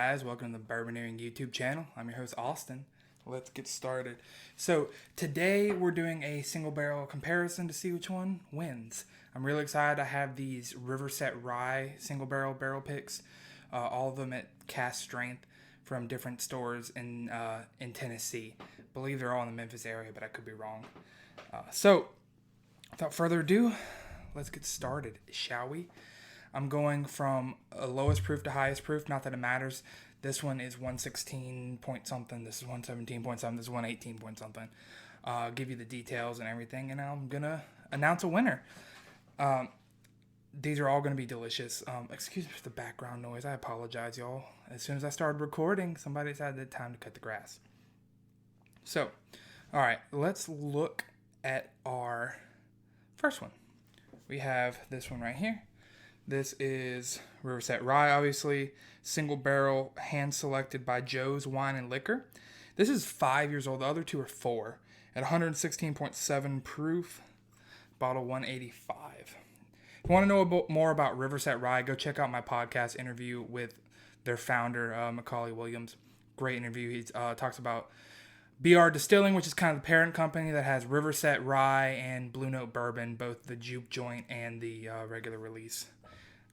guys? Welcome to the Bourboneering YouTube channel. I'm your host, Austin. Let's get started. So today we're doing a single barrel comparison to see which one wins. I'm really excited. I have these Riverset Rye single barrel picks, all of them at cast strength from different stores in Tennessee. I believe they're all in the Memphis area, but I could be wrong. So without further ado, let's get started, shall we? I'm going from lowest proof to highest proof. Not that it matters. This one is 116 point something. This is 117 point something. This is 118 point something. Give you the details and everything, and I'm gonna announce a winner. These are all gonna be delicious. Excuse me for the background noise. I apologize, y'all. As soon as I started recording, somebody decided it's time to cut the grass. So, all right, let's look at our first one. We have this one right here. This is Riverset Rye, obviously. Single barrel, hand selected by Joe's Wine and Liquor. This is 5 years old. The other two are 4. At 116.7 proof, bottle 185. If you want to know more about Riverset Rye, go check out my podcast interview with their founder, Macaulay Williams. Great interview. He talks about BR Distilling, which is kind of the parent company that has Riverset Rye and Blue Note Bourbon, both the juke joint and the regular release.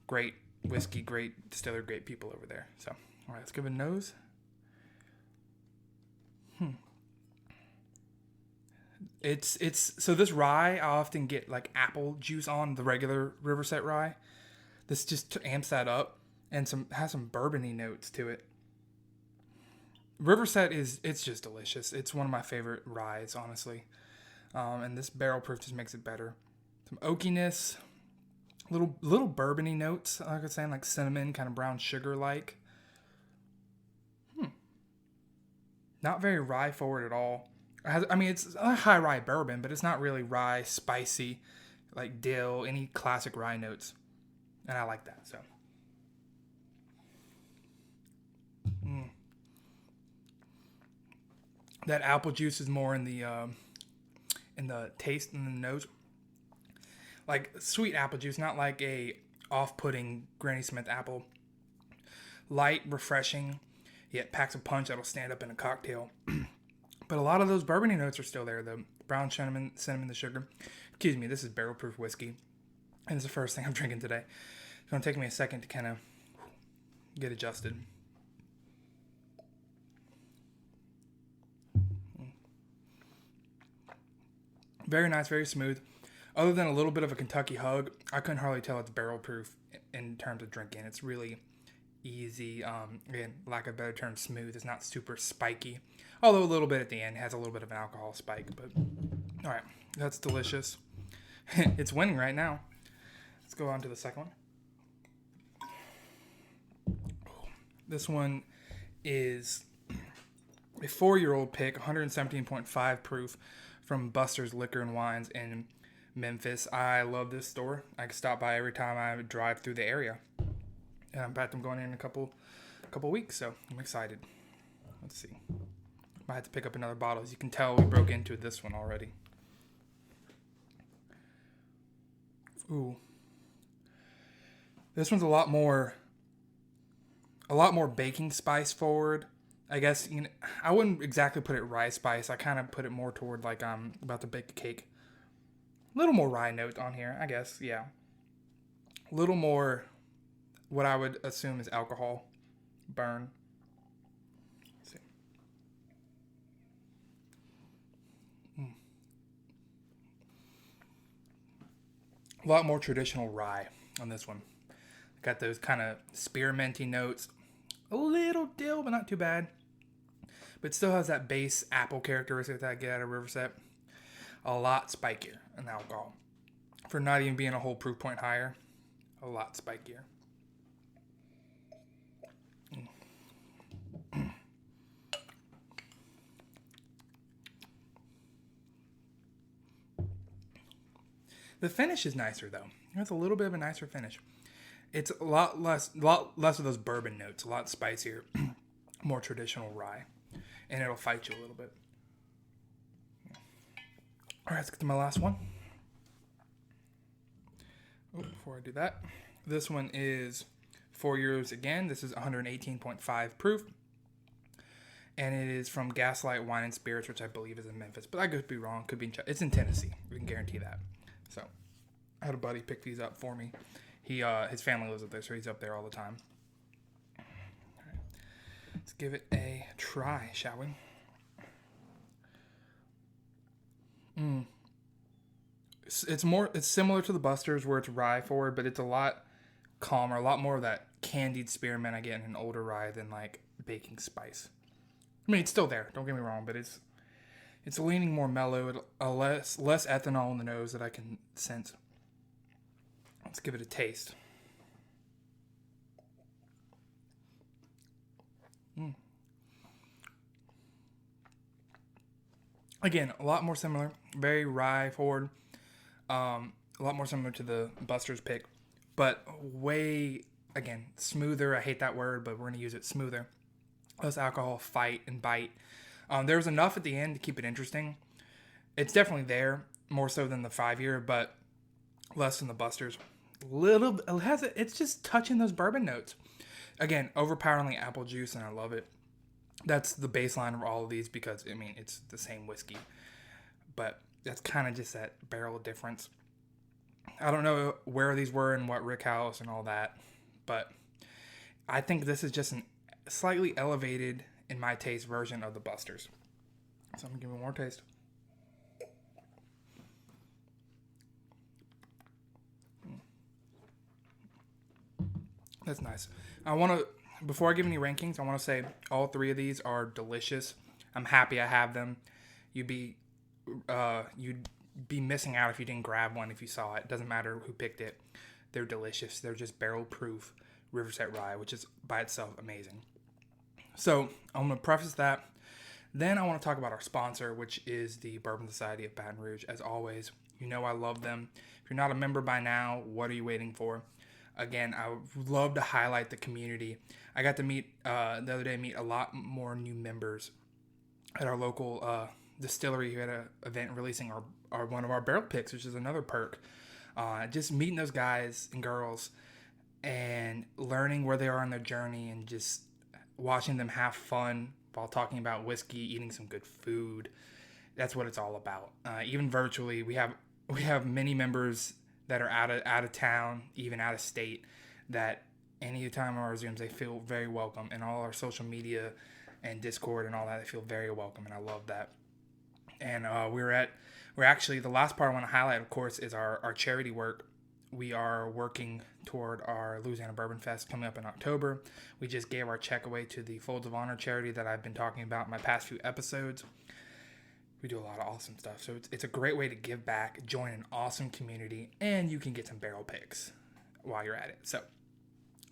Great whiskey, great distiller, great people over there. So, all right, let's give it a nose. It's so this rye, I often get like apple juice on the regular Riverset Rye. This just amps that up and has some bourbony notes to it. Riverset it's just delicious. It's one of my favorite ryes, honestly. And this barrel proof just makes it better. Some oakiness. Little bourbony notes, like I was saying, like cinnamon, kind of brown sugar like. Not very rye forward at all. It's a high rye bourbon, but it's not really rye, spicy, like dill, any classic rye notes. And I like that, so. That apple juice is more in the taste and the nose. Like sweet apple juice, not like a off-putting Granny Smith apple. Light, refreshing, yet packs a punch that'll stand up in a cocktail. But a lot of those bourbony notes are still there. The brown cinnamon, the sugar. Excuse me, this is barrel proof whiskey. And it's the first thing I'm drinking today. It's going to take me a second to kind of get adjusted. Very nice, very smooth. Other than a little bit of a Kentucky hug, I couldn't hardly tell it's barrel proof in terms of drinking. It's really easy. Again, lack of a better term, smooth. It's not super spiky. Although a little bit at the end has a little bit of an alcohol spike. But all right, that's delicious. It's winning right now. Let's go on to the second one. This one is a 4-year-old pick, 117.5 proof from Buster's Liquor and Wines in Memphis. I love this store. I can stop by every time I drive through the area. And in fact, I'm going in a couple weeks, so I'm excited. Let's see. I had to pick up another bottle. As you can tell, we broke into this one already. Ooh. This one's a lot more baking spice forward. I guess, I wouldn't exactly put it rye spice. I kind of put it more toward like I'm about to bake a cake. A little more rye note on here, I guess, yeah. A little more what I would assume is alcohol burn. Let's see. A lot more traditional rye on this one. Got those kind of spearminty notes. A little dill, but not too bad. But still has that base apple characteristic that I get out of Riverset. A lot spikier in alcohol. For not even being a whole proof point higher, a lot spikier. The finish is nicer though. It's a little bit of a nicer finish. It's a lot less of those bourbon notes, a lot spicier, more traditional rye, and it'll fight you a little bit. All right, let's get to my last one. Before I do that, this one is 4 years again. This is 118.5 proof. And it is from Gaslight Wine and Spirits, which I believe is in Memphis. But I could be wrong. Could be it's in Tennessee. We can guarantee that. So I had a buddy pick these up for me. His family lives up there, so he's up there all the time. All right. Let's give it a try, shall we? It's similar to the Busters where it's rye forward, but it's a lot calmer, a lot more of that candied spearmint I get in an older rye than like baking spice. I mean, it's still there, don't get me wrong, but it's leaning more mellow, less ethanol in the nose that I can sense. Let's give it a taste. Again, a lot more similar, very rye forward, a lot more similar to the Buster's pick, but way, again, smoother. I hate that word, but we're going to use it, smoother. Less alcohol, fight, and bite. There was enough at the end to keep it interesting. It's definitely there, more so than the 5-year, but less than the Busters. It's just touching those bourbon notes. Again, overpoweringly apple juice, and I love it. That's the baseline of all of these because, I mean, it's the same whiskey. But that's kind of just that barrel difference. I don't know where these were and what rick house and all that, but I think this is just a slightly elevated, in my taste, version of the Busters. So I'm going to give it more taste. That's nice. Before I give any rankings, I want to say all 3 of these are delicious. I'm happy I have them. You'd be missing out if you didn't grab one if you saw it. Doesn't matter who picked it. They're delicious. They're just barrel proof Riverset Rye, which is by itself amazing. So I'm going to preface that. Then I want to talk about our sponsor, which is the Bourbon Society of Baton Rouge. As always, you know I love them. If you're not a member by now, what are you waiting for? Again, I would love to highlight the community. I got to meet the other day a lot more new members at our local distillery who had an event releasing our one of our barrel picks, which is another perk. Just meeting those guys and girls and learning where they are on their journey and just watching them have fun while talking about whiskey, eating some good food. That's what it's all about. Even virtually, we have many members that are out of town, even out of state, that any time on our Zooms, they feel very welcome. And all our social media and Discord and all that, they feel very welcome, and I love that. And we're actually, the last part I want to highlight, of course, is our charity work. We are working toward our Louisiana Bourbon Fest coming up in October. We just gave our check away to the Folds of Honor charity that I've been talking about in my past few episodes. We do a lot of awesome stuff. So it's a great way to give back, join an awesome community, and you can get some barrel picks while you're at it. So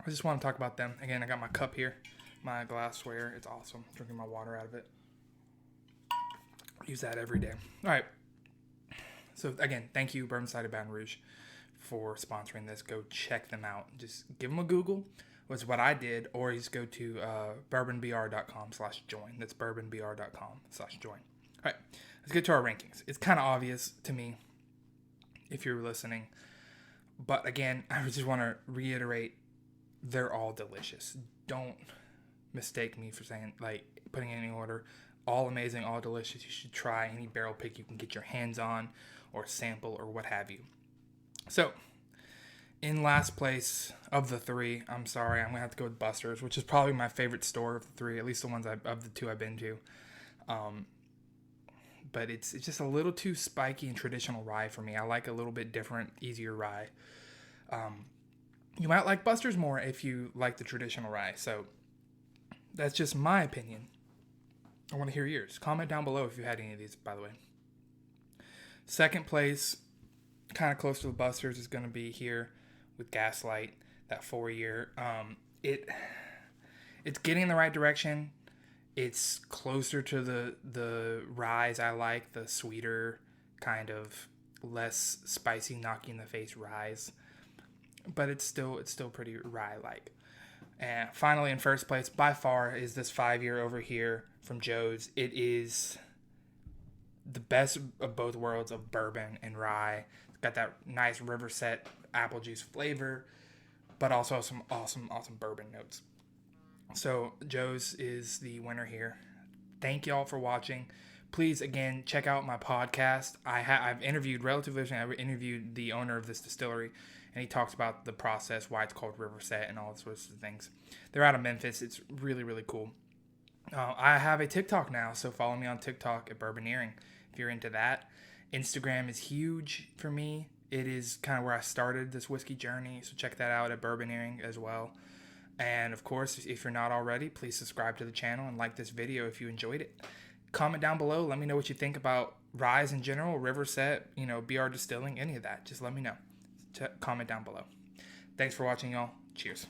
I just want to talk about them. Again, I got my cup here, my glassware. It's awesome. Drinking my water out of it. Use that every day. All right. So again, thank you, Bourbon Society of Baton Rouge, for sponsoring this. Go check them out. Just give them a Google. Was what I did, or you just go to bourbonbr.com/join. That's bourbonbr.com/join. All right, let's get to our rankings. It's kind of obvious to me if you're listening, but again, I just want to reiterate, they're all delicious. Don't mistake me for saying, like, putting in any order. All amazing, all delicious. You should try any barrel pick you can get your hands on or sample or what have you. So, in last place of the 3, I'm sorry, I'm going to have to go with Buster's, which is probably my favorite store of the 3, at least the ones of the 2 I've been to. But it's just a little too spiky and traditional rye for me. I like a little bit different, easier rye. You might like Buster's more if you like the traditional rye. So that's just my opinion. I want to hear yours. Comment down below if you had any of these, by the way. Second place, kind of close to the Buster's, is going to be here with Gaslight, that 4-year. It's getting in the right direction. It's closer to the ryes I like, the sweeter, kind of less spicy, knock you in the face ryes. But it's still pretty rye-like. And finally, in first place, by far, is this 5-year over here from Joe's. It is the best of both worlds of bourbon and rye. It's got that nice Riverset apple juice flavor. but also some awesome bourbon notes. So Joe's is the winner here. Thank y'all for watching. Please, again, check out my podcast. I've interviewed, relatively recently, I interviewed the owner of this distillery, and he talks about the process, why it's called Riverset, and all sorts of things. They're out of Memphis. It's really, really cool. I have a TikTok now, so follow me on TikTok at Bourboneering if you're into that. Instagram is huge for me. It is kind of where I started this whiskey journey, so check that out at Bourboneering as well. And of course, if you're not already, please subscribe to the channel and like this video if you enjoyed it. Comment down below. Let me know what you think about ryes in general, Riverset, BR Distilling, any of that. Just let me know. Comment down below. Thanks for watching, y'all. Cheers.